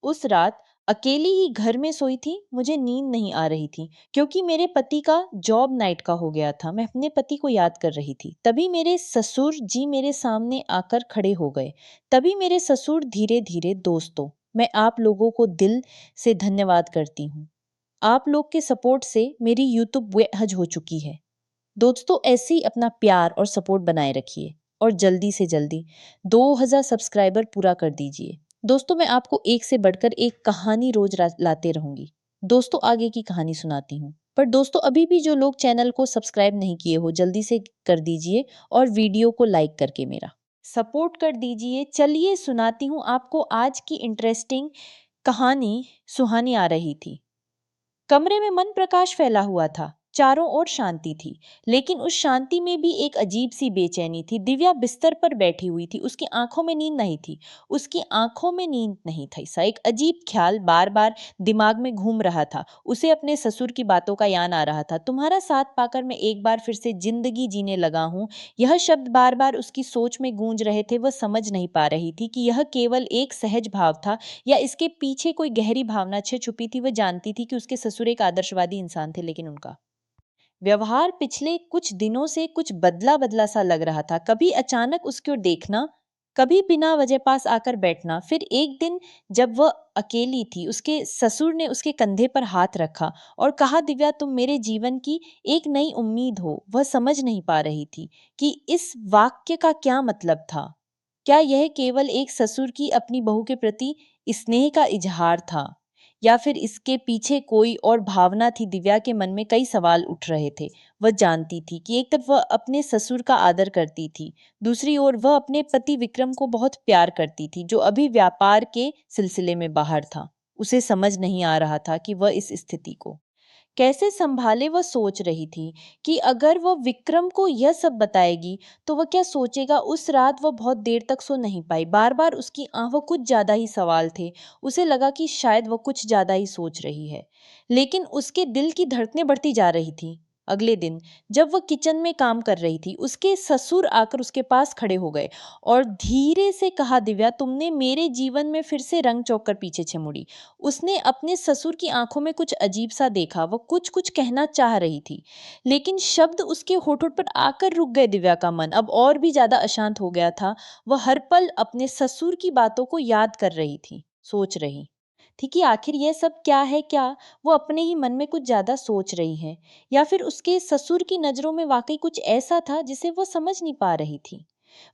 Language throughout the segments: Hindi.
उस रात अकेली ही घर में सोई थी। मुझे नींद नहीं आ रही थी क्योंकि मेरे पति का जॉब नाइट का हो गया था। मैं अपने पति को याद कर रही थी। तभी मेरे ससुर जी मेरे सामने आकर खड़े हो गए। तभी मेरे ससुर धीरे धीरे, दोस्तों, मैं आप लोगों को दिल से धन्यवाद करती हूँ। आप लोग के सपोर्ट से मेरी यूट्यूब बेहज हो चुकी है। दोस्तों, ऐसे ही अपना प्यार और सपोर्ट बनाए रखिए और जल्दी से जल्दी 2000 सब्सक्राइबर पूरा कर दीजिए। दोस्तों, मैं आपको एक से बढ़कर एक कहानी रोज लाते रहूंगी। दोस्तों, आगे की कहानी सुनाती हूँ। पर दोस्तों, अभी भी जो लोग चैनल को सब्सक्राइब नहीं किए हो, जल्दी से कर दीजिए और वीडियो को लाइक करके मेरा सपोर्ट कर दीजिए। चलिए सुनाती हूँ आपको आज की इंटरेस्टिंग कहानी। सुहानी आ रही थी। कमरे में मन प्रकाश फैला हुआ था। चारों ओर शांति थी, लेकिन उस शांति में भी एक अजीब सी बेचैनी थी। दिव्या बिस्तर पर बैठी हुई थी। उसकी आंखों में नींद नहीं थी। उसकी आंखों में नींद नहीं थी सा एक अजीब ख्याल बार बार दिमाग में घूम रहा था। उसे अपने ससुर की बातों का याद आ रहा था। तुम्हारा साथ पाकर मैं एक बार फिर से जिंदगी जीने लगा हूँ। यह शब्द बार बार उसकी सोच में गूंज रहे थे। वह समझ नहीं पा रही थी कि यह केवल एक सहज भाव था या इसके पीछे कोई गहरी भावना छुपी थी। वह जानती थी कि उसके ससुर एक आदर्शवादी इंसान थे, लेकिन उनका व्यवहार पिछले कुछ दिनों से कुछ बदला बदला सा लग रहा था। कभी अचानक उसकी ओर देखना, कभी बिना वजह पास आकर बैठना। फिर एक दिन जब वह अकेली थी, उसके ससुर ने उसके कंधे पर हाथ रखा और कहा, दिव्या, तुम मेरे जीवन की एक नई उम्मीद हो। वह समझ नहीं पा रही थी कि इस वाक्य का क्या मतलब था। क्या यह केवल एक ससुर की अपनी बहू के प्रति स्नेह का इजहार था, या फिर इसके पीछे कोई और भावना थी। दिव्या के मन में कई सवाल उठ रहे थे। वह जानती थी कि एक तरफ वह अपने ससुर का आदर करती थी, दूसरी ओर वह अपने पति विक्रम को बहुत प्यार करती थी, जो अभी व्यापार के सिलसिले में बाहर था। उसे समझ नहीं आ रहा था कि वह इस स्थिति को कैसे संभाले। वह सोच रही थी कि अगर वह विक्रम को यह सब बताएगी तो वह क्या सोचेगा। उस रात वह बहुत देर तक सो नहीं पाई। बार बार उसकी आंखों कुछ ज्यादा ही सवाल थे। उसे लगा कि शायद वह कुछ ज्यादा ही सोच रही है, लेकिन उसके दिल की धड़कनें बढ़ती जा रही थी। अगले दिन जब वह किचन में काम कर रही थी, उसके ससुर आकर उसके पास खड़े हो गए और धीरे से कहा, दिव्या, तुमने मेरे जीवन में फिर से रंग चौक कर पीछे मुड़ी। उसने अपने ससुर की आंखों में कुछ अजीब सा देखा। वह कुछ कुछ कहना चाह रही थी, लेकिन शब्द उसके होठों पर आकर रुक गए। दिव्या का मन अब और भी ज्यादा अशांत हो गया था। वह हर पल अपने ससुर की बातों को याद कर रही थी, सोच रही थी कि आखिर यह सब क्या है। क्या वो अपने ही मन में कुछ ज्यादा सोच रही है, या फिर उसके ससुर की नजरों में वाकई कुछ ऐसा था जिसे वह समझ नहीं पा रही थी।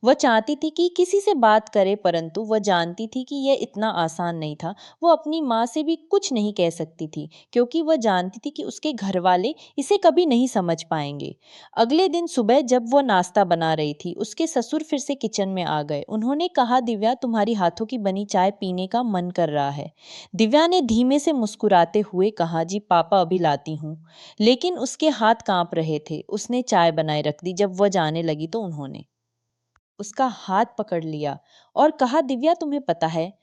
वह चाहती थी कि किसी से बात करे, परंतु वह जानती थी कि यह इतना आसान नहीं था। वो अपनी माँ से भी कुछ नहीं कह सकती थी, क्योंकि वह जानती थी कि उसके घर वाले इसे कभी नहीं समझ पाएंगे। अगले दिन सुबह जब वह नाश्ता बना रही थी, उसके ससुर फिर से किचन में आ गए। उन्होंने कहा, दिव्या, तुम्हारी हाथों की बनी चाय पीने का मन कर रहा है। दिव्या ने धीमे से मुस्कुराते हुए कहा, जी पापा, अभी लाती हूँ। लेकिन उसके हाथ कांप रहे थे। उसने चाय बनाए रख दी। जब वह जाने लगी तो उन्होंने उसका हाथ पकड़ लिया और कहा, दिव्या, तुम्हें पता है,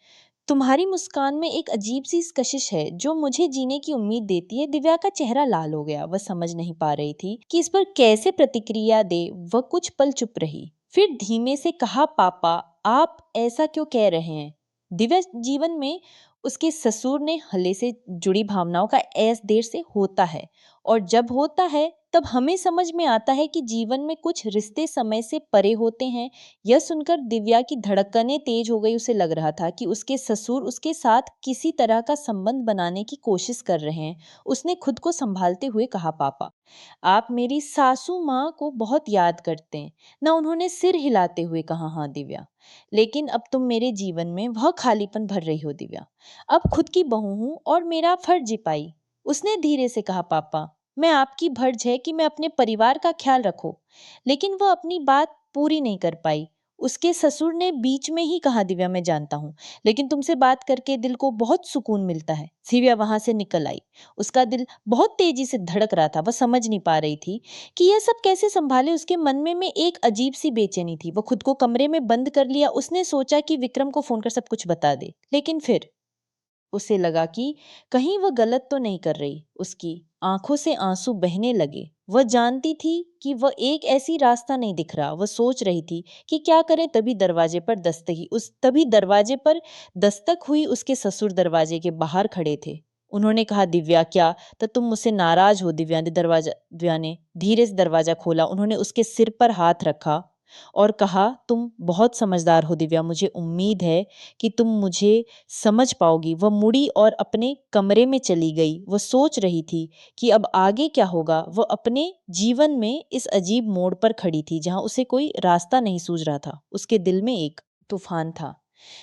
तुम्हारी मुस्कान में एक अजीब सी कशिश है जो मुझे जीने की उम्मीद देती है। दिव्या का चेहरा लाल हो गया। वह समझ नहीं पा रही थी कि इस पर कैसे प्रतिक्रिया दे। वह कुछ पल चुप रही, फिर धीमे से कहा, पापा, आप ऐसा क्यों कह रहे हैं। दिव्या जीवन में उसके ससुर ने हले से जुड़ी भावनाओं का ऐस देर से होता है, और जब होता है तब हमें समझ में आता है कि जीवन में कुछ रिश्ते समय से परे होते हैं। यह सुनकर दिव्या की धड़कनें तेज हो गई। उसे लग रहा था कि उसके ससुर उसके साथ किसी तरह का संबंध बनाने की कोशिश कर रहे हैं। उसने खुद को संभालते हुए कहा, पापा, आप मेरी सासू माँ को बहुत याद करते हैं ना। उन्होंने सिर हिलाते हुए कहा, हाँ दिव्या, लेकिन अब तुम मेरे जीवन में वह खालीपन भर रही हो। दिव्या अब खुद की बहू हूं और मेरा फर्ज पाई। उसने धीरे से कहा, पापा, मैं आपकी फर्ज है कि मैं अपने परिवार का ख्याल रखूं। लेकिन वह अपनी बात पूरी नहीं कर पाई। उसके ससुर ने बीच में ही कहा, दिव्या, मैं जानता हूँ, लेकिन तुमसे बात करके दिल को बहुत सुकून मिलता है। दिव्या वहां से निकल आई। उसका दिल बहुत तेजी से धड़क रहा था। वह समझ नहीं पा रही थी कि यह सब कैसे संभाले। उसके मन में एक अजीब सी बेचैनी थी। वह खुद को कमरे में बंद कर लिया। उसने सोचा कि विक्रम को फोन कर सब कुछ बता दे, लेकिन फिर उसे लगा कि कहीं वह गलत तो नहीं कर रही। उसकी आंखों से आंसू बहने लगे। वह जानती थी कि वह एक ऐसी रास्ता नहीं दिख रहा। वह सोच रही थी कि क्या करें, तभी दरवाजे पर दस्तक हुई। उसके ससुर दरवाजे के बाहर खड़े थे। उन्होंने कहा, दिव्या, क्या तो तुम मुझसे नाराज हो? दिव्या ने धीरे से दरवाजा खोला। उन्होंने उसके सिर पर हाथ रखा और कहा, तुम बहुत समझदार हो दिव्या, मुझे उम्मीद है कि तुम मुझे समझ पाओगी। वह मुड़ी और अपने कमरे में चली गई। वह सोच रही थी कि अब आगे क्या होगा। वह अपने जीवन में इस अजीब मोड़ पर खड़ी थी जहां उसे कोई रास्ता नहीं सूझ रहा था। उसके दिल में एक तूफान था,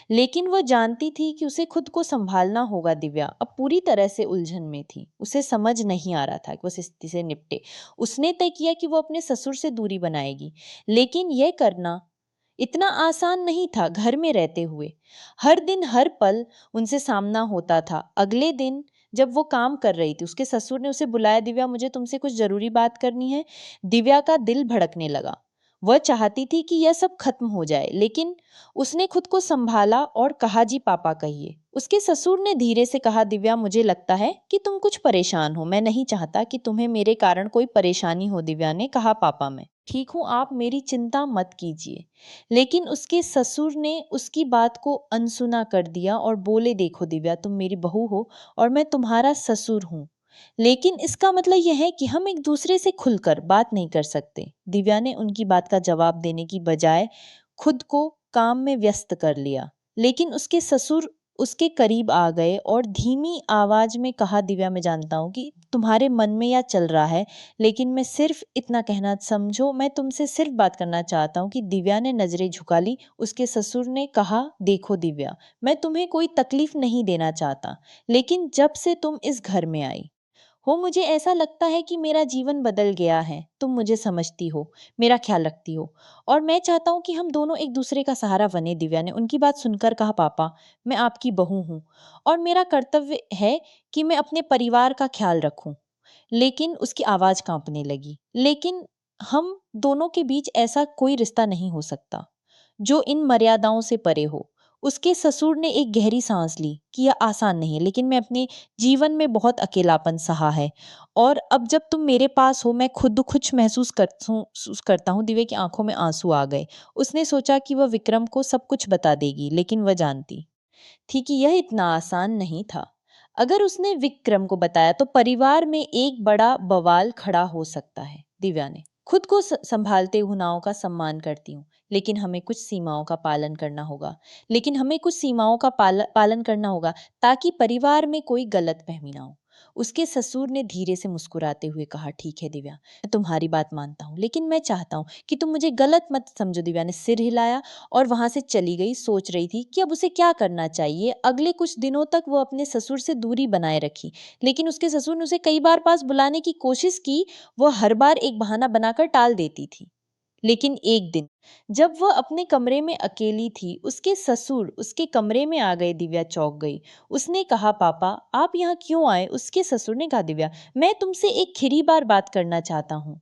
लेकिन वह जानती थी कि उसे खुद को संभालना होगा। दिव्या अब पूरी तरह से उलझन में थी। उसे समझ नहीं आ रहा था कि वह इस स्थिति से निपटे। उसने तय किया कि वह अपने ससुर से दूरी बनाएगी, लेकिन यह करना इतना आसान नहीं था। घर में रहते हुए हर दिन हर पल उनसे सामना होता था। अगले दिन जब वो काम कर रही थी, उसके ससुर ने उसे बुलाया, दिव्या, मुझे तुमसे कुछ जरूरी बात करनी है। दिव्या का दिल भड़कने लगा। वह चाहती थी कि यह सब खत्म हो जाए, लेकिन उसने खुद को संभाला और कहा, जी पापा कहिए। उसके ससुर ने धीरे से कहा, दिव्या, मुझे लगता है कि तुम कुछ परेशान हो। मैं नहीं चाहता कि तुम्हें मेरे कारण कोई परेशानी हो। दिव्या ने कहा, पापा मैं ठीक हूँ, आप मेरी चिंता मत कीजिए। लेकिन उसके ससुर ने उसकी बात को अनसुना कर दिया और बोले, देखो दिव्या, तुम मेरी बहू हो और मैं तुम्हारा ससुर हूँ, लेकिन इसका मतलब यह है कि हम एक दूसरे से खुलकर बात नहीं कर सकते। दिव्या ने उनकी बात का जवाब देने की बजाय खुद को काम में व्यस्त कर लिया। लेकिन उसके ससुर उसके करीब आ गए और धीमी आवाज में कहा, दिव्या, मैं जानता हूँ कि तुम्हारे मन में यह चल रहा है, लेकिन मैं सिर्फ इतना कहना समझो, मैं तुमसे सिर्फ बात करना चाहता हूँ कि दिव्या ने नजरें झुका ली। उसके ससुर ने कहा, देखो दिव्या, मैं तुम्हें कोई तकलीफ नहीं देना चाहता, लेकिन जब से तुम इस घर में आई हो, मुझे ऐसा लगता है कि मेरा जीवन बदल गया है। तुम मुझे समझती हो, मेरा ख्याल रखती हो, और मैं चाहता हूँ कि हम दोनों एक दूसरे का सहारा बने। दिव्या ने उनकी बात सुनकर कहा, पापा, मैं आपकी बहू हूँ और मेरा कर्तव्य है कि मैं अपने परिवार का ख्याल रखूं। लेकिन उसकी आवाज कांपने लगी। लेकिन हम दोनों के बीच ऐसा कोई रिश्ता नहीं हो सकता जो इन मर्यादाओं से परे हो। उसके ससुर ने एक गहरी सांस ली कि यह आसान नहीं है, लेकिन मैं अपने जीवन में बहुत अकेलापन सहा है, और अब जब तुम मेरे पास हो, मैं खुद कुछ महसूस करता हूँ। दिव्या की आंखों में आंसू आ गए। उसने सोचा कि वह विक्रम को सब कुछ बता देगी, लेकिन वह जानती थी कि यह इतना आसान नहीं था। अगर उसने विक्रम को बताया तो परिवार में एक बड़ा बवाल खड़ा हो सकता है। दिव्या ने खुद को संभालते हुनाओं का सम्मान करती हूँ, लेकिन हमें कुछ सीमाओं का पालन करना होगा। पालन करना होगा, ताकि परिवार में कोई गलतफहमी ना हो। उसके ससुर ने धीरे से मुस्कुराते हुए कहा, ठीक है दिव्या, मैं तुम्हारी बात मानता हूँ, लेकिन मैं चाहता हूँ कि तुम मुझे गलत मत समझो। दिव्या ने सिर हिलाया और वहां से चली गई। सोच रही थी कि अब उसे क्या करना चाहिए। अगले कुछ दिनों तक वो अपने ससुर से दूरी बनाए रखी, लेकिन उसके ससुर ने उसे कई बार पास बुलाने की कोशिश की। वह हर बार एक बहाना बनाकर टाल देती थी। लेकिन एक दिन जब वह अपने कमरे में अकेली थी, उसके ससुर उसके कमरे में आ गए। दिव्या चौंक गई। उसने कहा, पापा, आप यहाँ क्यों आए? उसके ससुर ने कहा, दिव्या, मैं तुमसे एक खिरी बार बात करना चाहता हूँ।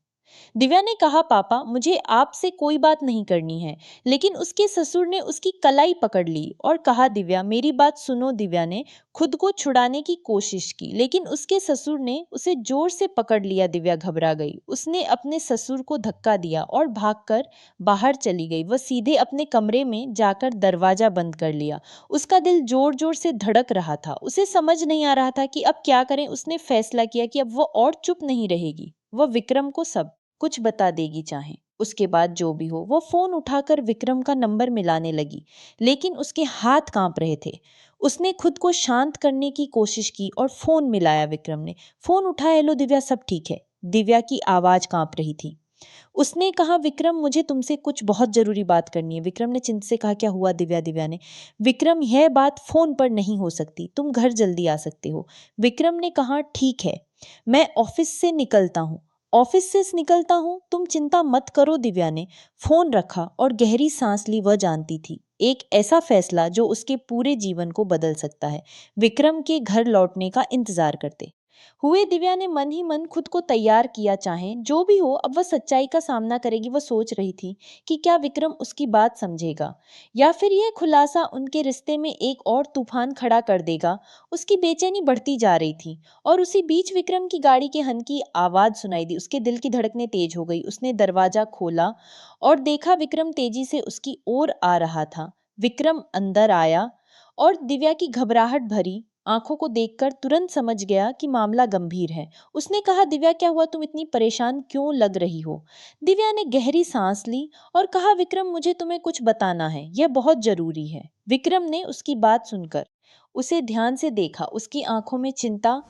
दिव्या ने कहा, पापा, मुझे आपसे कोई बात नहीं करनी है। लेकिन उसके ससुर ने उसकी कलाई पकड़ ली और कहा, दिव्या, मेरी बात सुनो। दिव्या ने खुद को छुड़ाने की कोशिश की, लेकिन उसके ससुर ने उसे जोर से पकड़ लिया। दिव्या घबरा गई। उसने अपने ससुर को धक्का दिया और भागकर बाहर चली गई। वह सीधे अपने कमरे में जाकर दरवाजा बंद कर लिया। उसका दिल जोर जोर से धड़क रहा था। उसे समझ नहीं आ रहा था कि अब क्या करें। उसने फैसला किया कि अब वह और चुप नहीं रहेगी। वह विक्रम को सब कुछ बता देगी, चाहे उसके बाद जो भी हो। वो फोन उठाकर विक्रम का नंबर मिलाने लगी, लेकिन उसके हाथ कांप रहे थे। उसने खुद को शांत करने की कोशिश की और फोन मिलाया। विक्रम ने फोन उठाया। हेलो दिव्या, सब ठीक है? दिव्या की आवाज कांप रही थी। उसने कहा, विक्रम, मुझे तुमसे कुछ बहुत जरूरी बात करनी है। विक्रम ने चिंता से कहा, क्या हुआ दिव्या? दिव्या ने, विक्रम, यह बात फोन पर नहीं हो सकती, तुम घर जल्दी आ सकते हो। विक्रम ने कहा, ठीक है, मैं ऑफिस से निकलता हूँ, तुम चिंता मत करो। दिव्या ने फोन रखा और गहरी सांस ली। वह जानती थी एक ऐसा फैसला जो उसके पूरे जीवन को बदल सकता है। विक्रम के घर लौटने का इंतजार करते हुए दिव्या ने मन ही मन खुद को तैयार किया, चाहे जो भी हो अब वह सच्चाई का सामना करेगी। वह सोच रही थी कि क्या विक्रम उसकी बात समझेगा या फिर यह खुलासा उनके रिश्ते में एक और तूफान खड़ा कर देगा। उसकी बेचैनी बढ़ती जा रही थी और उसी बीच विक्रम की गाड़ी के हन की आवाज सुनाई दी। उसके दिल की धड़कनें तेज हो गई। उसने दरवाजा खोला और देखा विक्रम तेजी से उसकी ओर आ रहा था। विक्रम अंदर आया और दिव्या की घबराहट भरी आंखों को देखकर तुरंत समझ गया कि मामला गंभीर है। उसने कहा, दिव्या क्या हुआ? तुम इतनी परेशान क्यों लग रही हो? दिव्या ने गहरी सांस ली और कहा, विक्रम मुझे तुम्हें कुछ बताना है, यह बहुत जरूरी है। विक्रम ने उसकी बात सुनकर उसे ध्यान से देखा। उसकी आंखों में चिंता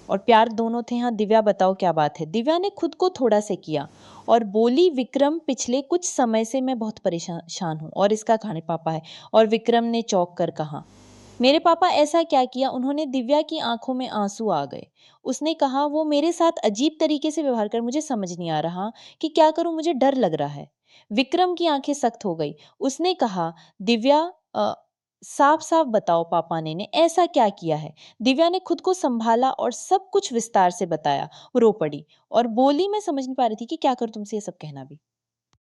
और प्यार दोनों थे। हाँ दिव्या बताओ क्या बात है? दिव्या ने खुद को थोड़ा से किया और बोली, विक्रम पिछले कुछ समय से मैं बहुत परेशान हूँ और इसका खाने पापा है। और विक्रम ने चौंक कर कहा, मेरे पापा ऐसा क्या किया? उन्होंने दिव्या की आंखों में आंसू आ गए। उसने कहा, वो मेरे साथ अजीब तरीके से व्यवहार कर, मुझे समझ नहीं आ रहा कि क्या करूं, मुझे डर लग रहा है। विक्रम की आंखें सख्त हो गई। उसने कहा, दिव्या साफ साफ बताओ पापा ने ऐसा क्या किया है? दिव्या ने खुद को संभाला और सब कुछ विस्तार से बताया। वो रो पड़ी और बोली, मैं समझ नहीं पा रही थी कि क्या करूं, तुमसे ये सब कहना भी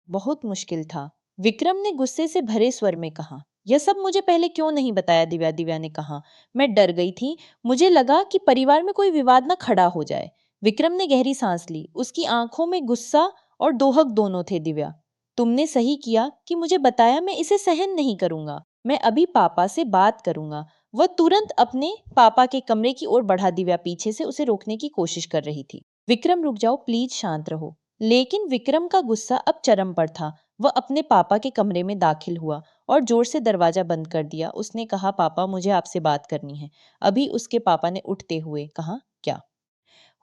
बहुत मुश्किल था। विक्रम ने गुस्से से भरे स्वर में कहा, यह सब मुझे पहले क्यों नहीं बताया? दिव्या ने कहा, मैं डर गई थी। मुझे लगा कि परिवार में कोई विवाद न खड़ा हो जाए। विक्रम ने गहरी सांस ली। उसकी आंखों में गुस्सा और दोहक दोनों थे। दिव्या, तुमने सही किया कि मुझे बताया। मैं इसे सहन नहीं करूंगा। मैं अभी पापा से बात करूंगा। वह तुरंत अपने पापा के कमरे की ओर बढ़ा। दिव्या पीछे से उसे रोकने की कोशिश कर रही थी। विक्रम रुक जाओ, प्लीज शांत रहो। लेकिन विक्रम का गुस्सा अब चरम पर था। वह अपने पापा के कमरे में दाखिल हुआ और जोर से दरवाजा बंद कर दिया। उसने कहा, पापा मुझे आपसे बात करनी है। अभी उसके पापा ने उठते हुए कहा, क्या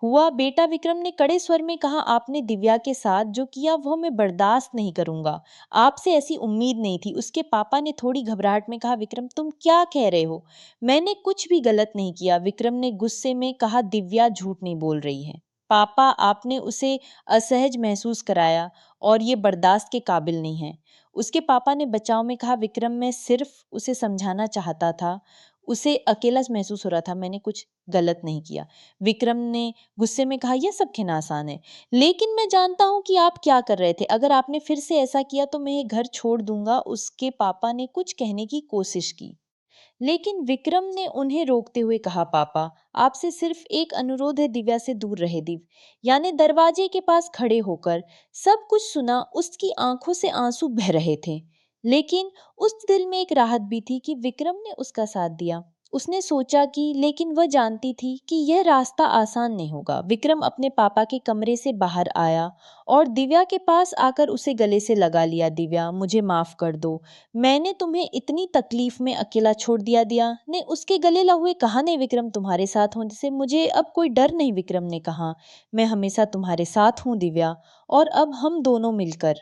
हुआ बेटा? विक्रम ने कड़े स्वर में कहा, आपने दिव्या के साथ जो किया वह मैं बर्दाश्त नहीं करूंगा। आपसे ऐसी उम्मीद नहीं थी। उसके पापा ने थोड़ी घबराहट में कहा, विक्रम तुम क्या कह रहे हो? मैंने कुछ भी गलत नहीं किया। विक्रम ने गुस्से में कहा, दिव्या झूठ नहीं बोल रही है। पापा, आपने उसे असहज महसूस कराया और ये बर्दाश्त के काबिल नहीं है। उसके पापा ने बचाव में कहा, विक्रम मैं सिर्फ उसे समझाना चाहता था। उसे अकेला महसूस हो रहा था। मैंने कुछ गलत नहीं किया। विक्रम ने गुस्से में कहा, यह सब कहना आसान है, लेकिन मैं जानता हूं कि आप क्या कर रहे थे। अगर आपने फिर से ऐसा किया तो मैं ये घर छोड़ दूंगा। उसके पापा ने कुछ कहने की कोशिश की, लेकिन विक्रम ने उन्हें रोकते हुए कहा, पापा आपसे सिर्फ एक अनुरोध है, दिव्या से दूर रहे। यानी दरवाजे के पास खड़े होकर सब कुछ सुना। उसकी आंखों से आंसू बह रहे थे, लेकिन उस दिल में एक राहत भी थी कि विक्रम ने उसका साथ दिया। उसने सोचा कि लेकिन वह जानती थी कि यह रास्ता आसान नहीं होगा। विक्रम अपने पापा के कमरे से बाहर आया और दिव्या के पास आकर उसे गले से लगा लिया। दिव्या मुझे माफ कर दो, मैंने तुम्हें इतनी तकलीफ में अकेला छोड़ दिया ने उसके गले लगे हुए कहा, नहीं विक्रम, तुम्हारे साथ होने से मुझे अब कोई डर नहीं। विक्रम ने कहा, मैं हमेशा तुम्हारे साथ हूँ दिव्या, और अब हम दोनों मिलकर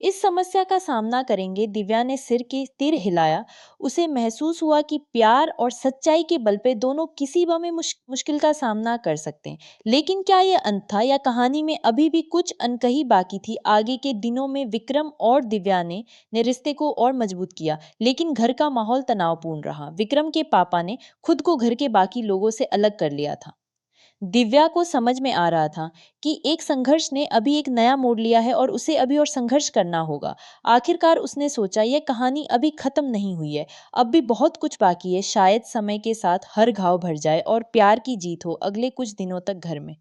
इस समस्या का सामना करेंगे। दिव्या ने सिर के तीर हिलाया। उसे महसूस हुआ कि प्यार और सच्चाई के बल पे दोनों किसी भी मुश्किल का सामना कर सकते हैं। लेकिन क्या यह अंत था या कहानी में अभी भी कुछ अनकही बाकी थी? आगे के दिनों में विक्रम और दिव्या ने रिश्ते को और मजबूत किया, लेकिन घर का माहौल तनावपूर्ण रहा। विक्रम के पापा ने खुद को घर के बाकी लोगों से अलग कर लिया था। दिव्या को समझ में आ रहा था कि एक संघर्ष ने अभी एक नया मोड़ लिया है और उसे अभी और संघर्ष करना होगा। आखिरकार उसने सोचा, यह कहानी अभी खत्म नहीं हुई है, अब भी बहुत कुछ बाकी है। शायद समय के साथ हर घाव भर जाए और प्यार की जीत हो। अगले कुछ दिनों तक घर में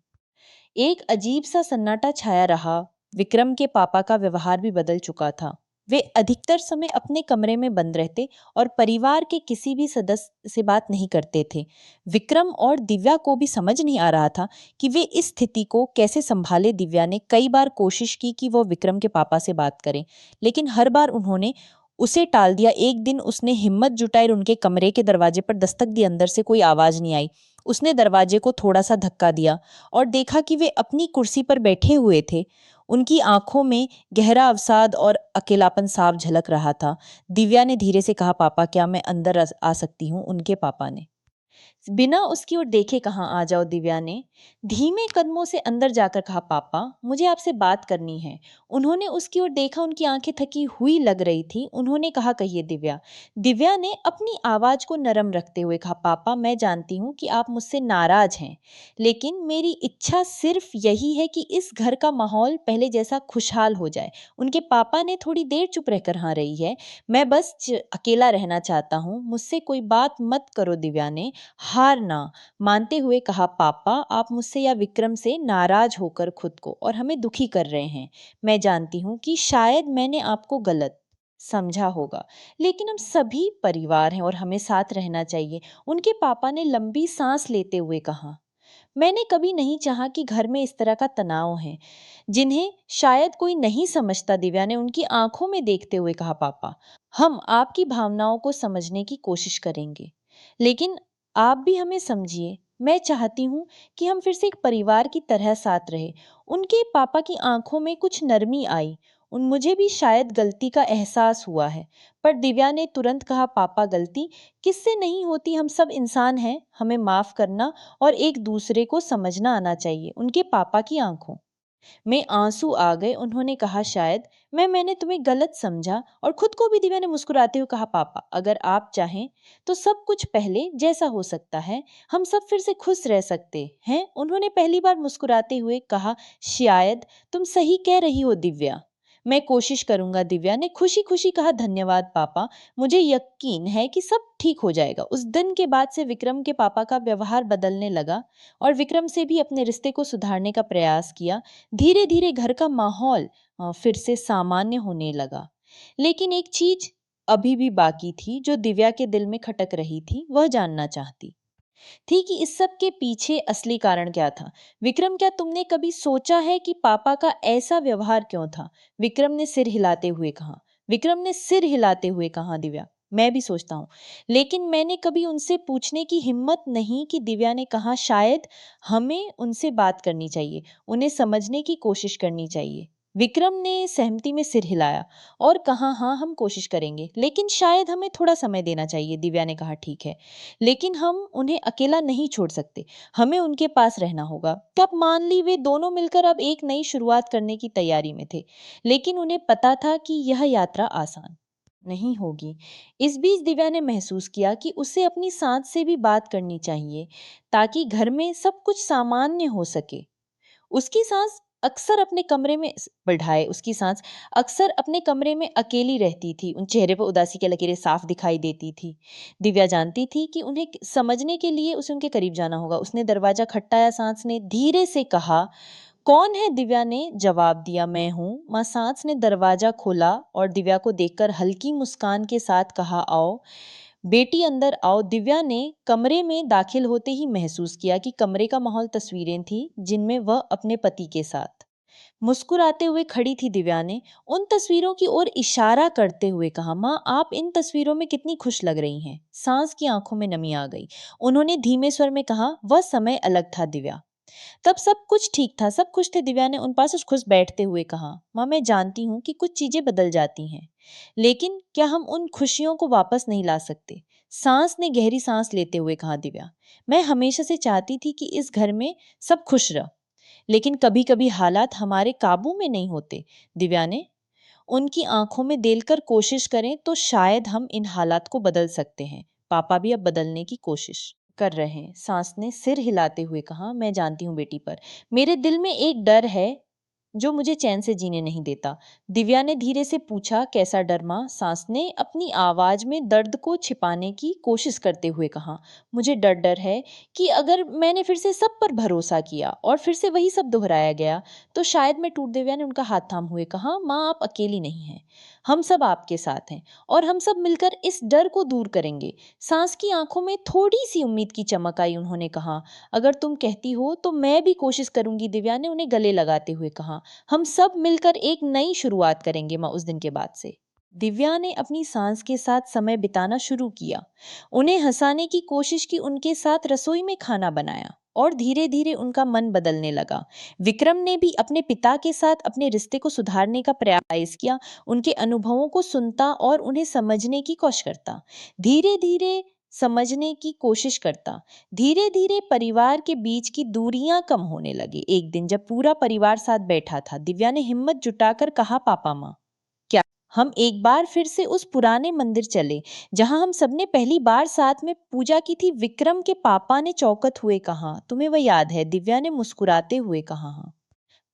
एक अजीब सा सन्नाटा छाया रहा। विक्रम के पापा का व्यवहार भी बदल चुका था। वे अधिकतर समय अपने कमरे में बंद रहते और परिवार के किसी भी सदस्य से बात नहीं करते थे। विक्रम और दिव्या को भी समझ नहीं आ रहा था कि वे इस स्थिति को कैसे संभाले। दिव्या ने कई बार कोशिश की कि वो विक्रम के पापा से बात करें, लेकिन हर बार उन्होंने उसे टाल दिया। एक दिन उसने हिम्मत जुटाई और उनके कमरे के दरवाजे पर दस्तक दी। अंदर से कोई आवाज नहीं आई। उसने दरवाजे को थोड़ा सा धक्का दिया और देखा कि वे अपनी कुर्सी पर बैठे हुए थे। उनकी आंखों में गहरा अवसाद और अकेलापन साफ झलक रहा था। दिव्या ने धीरे से कहा, पापा क्या मैं अंदर आ सकती हूँ? उनके पापा ने बिना उसकी ओर देखे कहाँ आ जाओ, दिव्या ने धीमे कदमों से अंदर जाकर कहा। पापा, मुझे आपसे बात करनी है। उन्होंने उसकी ओर देखा, उनकी आंखें थकी हुई लग रही थी। उन्होंने कहा, कहिए दिव्या। दिव्या ने अपनी आवाज को नरम रखते हुए कहा, पापा, मैं जानती हूँ कि आप मुझसे नाराज हैं, लेकिन मेरी इच्छा सिर्फ यही है कि इस घर का माहौल पहले जैसा खुशहाल हो जाए। उनके पापा ने थोड़ी देर चुप रहकर हाँ रही है। मैं बस अकेला रहना चाहता हूँ, मुझसे कोई बात मत करो, दिव्या ने हार ना मानते हुए कहा। पापा, आप मुझसे या विक्रम से नाराज होकर खुद को और हमें दुखी कर रहे हैं। मैं जानती हूँ कि शायद मैंने आपको गलत समझा होगा, लेकिन हम सभी परिवार हैं और हमें साथ रहना चाहिए। उनके पापा ने लंबी सांस लेते हुए कहा। मैंने कभी नहीं चाहा कि घर में इस तरह का तनाव है, जिन्हें शायद कोई नहीं समझता, दिव्या ने उनकी आंखों में देखते हुए कहा। पापा, हम आपकी भावनाओं को समझने की कोशिश करेंगे, लेकिन आप भी हमें समझिए। मैं चाहती हूँ कि हम फिर से एक परिवार की तरह साथ रहे। उनके पापा की आंखों में कुछ नरमी आई। उन मुझे भी शायद गलती का एहसास हुआ है। पर दिव्या ने तुरंत कहा, पापा, गलती किससे नहीं होती, हम सब इंसान हैं, हमें माफ करना और एक दूसरे को समझना आना चाहिए। उनके पापा की आंखों में आंसू आ गए। उन्होंने कहा, शायद मैंने तुम्हें गलत समझा। और खुद को भी दिव्या ने मुस्कुराते हुए कहा, पापा, अगर आप चाहें तो सब कुछ पहले जैसा हो सकता है, हम सब फिर से खुश रह सकते हैं। उन्होंने पहली बार मुस्कुराते हुए कहा, शायद तुम सही कह रही हो, दिव्या। मैं कोशिश करूंगा, दिव्या ने खुशी खुशी कहा। धन्यवाद पापा, मुझे यकीन है कि सब ठीक हो जाएगा। उस दिन के बाद से विक्रम के पापा का व्यवहार बदलने लगा और विक्रम से भी अपने रिश्ते को सुधारने का प्रयास किया। धीरे धीरे घर का माहौल फिर से सामान्य होने लगा। लेकिन एक चीज अभी भी बाकी थी जो दिव्या के दिल में खटक रही थी। वह जानना चाहती थी कि इस सब के पीछे असली कारण क्या था। विक्रम, क्या तुमने कभी सोचा है कि पापा का ऐसा व्यवहार क्यों था? विक्रम ने सिर हिलाते हुए कहा। विक्रम ने सिर हिलाते हुए कहा, दिव्या, मैं भी सोचता हूँ, लेकिन मैंने कभी उनसे पूछने की हिम्मत नहीं की। दिव्या ने कहा, शायद हमें उनसे बात करनी चाहिए, उन्हें समझने की कोशिश करनी चाहिए। विक्रम ने सहमति में सिर हिलाया और कहा, हाँ, हम कोशिश करेंगे, लेकिन शायद हमें थोड़ा समय देना चाहिए। दिव्या ने कहा, ठीक है, लेकिन हम उन्हें अकेला नहीं छोड़ सकते, हमें उनके पास रहना होगा। तब मान ली वे दोनों मिलकर अब एक नई शुरुआत करने की तैयारी में थे, लेकिन उन्हें पता था कि यह यात्रा आसान नहीं होगी। इस बीच दिव्या ने महसूस किया कि उसे अपनी सास से भी बात करनी चाहिए, ताकि घर में सब कुछ सामान्य हो सके। उसकी सास अक्सर अपने कमरे में बढ़ाए उसकी सांस अक्सर अपने कमरे में अकेली रहती थी। उन चेहरे पर उदासी की लकीरें साफ दिखाई देती थी। दिव्या जानती थी कि उन्हें समझने के लिए उसे उनके करीब जाना होगा। उसने दरवाजा खटखटाया। सांस ने धीरे से कहा, कौन है? दिव्या ने जवाब दिया, मैं हूँ। माँ सांस ने दरवाजा खोला और दिव्या को देखकर हल्की मुस्कान के साथ कहा, आओ बेटी, अंदर आओ। दिव्या ने कमरे में दाखिल होते ही महसूस किया कि कमरे का माहौल तस्वीरें थी जिनमें वह अपने पति के साथ मुस्कुराते हुए खड़ी थी। दिव्या ने उन तस्वीरों की ओर इशारा करते हुए कहा, माँ, आप इन तस्वीरों में कितनी खुश लग रही हैं। सांस की आंखों में नमी आ गई। उन्होंने धीमे स्वर में कहा, वह समय अलग था, दिव्या, तब सब कुछ ठीक था, सब खुश थे। दिव्या ने उन पास खुश बैठते हुए कहा, माँ, मैं जानती हूँ कि कुछ चीजें बदल जाती हैं, लेकिन क्या हम उन खुशियों को वापस नहीं ला सकते? सांस ने गहरी सांस लेते हुए कहा, दिव्या, मैं हमेशा से चाहती थी कि इस घर में सब खुश रह, लेकिन कभी कभी हालात हमारे काबू में नहीं होते। दिव्या ने उनकी आंखों में देखकर कोशिश करें तो शायद हम इन हालात को बदल सकते हैं। पापा भी अब बदलने की कोशिश कर रहे हैं। सांस ने सिर हिलाते हुए कहा, मैं जानती हूँ बेटी, पर मेरे दिल में एक डर है जो मुझे चैन से जीने नहीं देता। दिव्या ने धीरे से पूछा, कैसा डर माँ? सांस ने अपनी आवाज में दर्द को छिपाने की कोशिश करते हुए कहा, मुझे डर है कि अगर मैंने फिर से सब पर भरोसा किया और फिर से वही सब दोहराया गया तो शायद मैं टूट। दिव्या ने उनका हाथ थाम हुए कहा, माँ, आप अकेली नहीं हैं, हम सब आपके साथ हैं और हम सब मिलकर इस डर को दूर करेंगे। सांस की आंखों में थोड़ी सी उम्मीद की चमक आई। उन्होंने कहा, अगर तुम कहती हो तो मैं भी कोशिश करूंगी। दिव्या ने उन्हें गले लगाते हुए कहा, हम सब मिलकर एक नई शुरुआत करेंगे। माँ, उस दिन के बाद से दिव्या ने अपनी सांस के साथ समय बिताना शुरू किया, उन्हें हंसाने की कोशिश की, उनके साथ रसोई में खाना बनाया और धीरे धीरे उनका मन बदलने लगा। विक्रम ने भी अपने पिता के साथ अपने रिश्ते को सुधारने का प्रयास किया, उनके अनुभवों को सुनता और उन्हें समझने की कोशिश करता। धीरे धीरे समझने की कोशिश करता। धीरे धीरे परिवार के बीच की दूरियां कम होने लगी। एक दिन जब पूरा परिवार साथ बैठा था, दिव्या ने हिम्मत जुटाकर कहा, पापा माँ, क्या हम एक बार फिर से उस पुराने मंदिर चले जहां हम सबने पहली बार साथ में पूजा की थी? विक्रम के पापा ने चौंकत हुए कहा, तुम्हें वह याद है? दिव्या ने मुस्कुराते हुए कहा, हाँ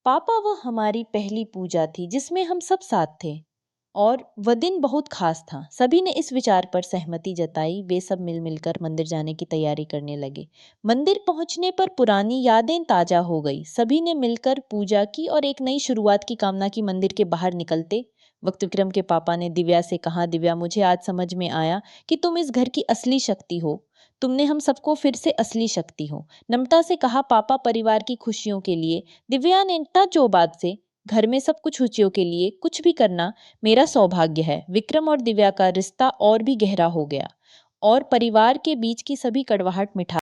पापा, वह हमारी पहली पूजा थी जिसमें हम सब साथ थे और वह दिन बहुत खास था। सभी ने इस विचार पर सहमति जताई। वे सब मिल मिलकर मंदिर जाने की तैयारी करने लगे। मंदिर पहुंचने पर पुरानी यादें ताजा हो गई। सभी ने मिलकर पूजा की और एक नई शुरुआत की कामना की। मंदिर के बाहर निकलते वक्त विक्रम के पापा ने दिव्या से कहा, दिव्या, मुझे आज समझ में आया कि तुम इस घर की असली शक्ति हो। तुमने हम सबको फिर से असली शक्ति हो। नम्रता से कहा, पापा, परिवार की खुशियों के लिए। दिव्या ने बात से, घर में सब कुछ खुशियों के लिए कुछ भी करना मेरा सौभाग्य है। विक्रम और दिव्या का रिश्ता और भी गहरा हो गया और परिवार के बीच की सभी कड़वाहट मिठा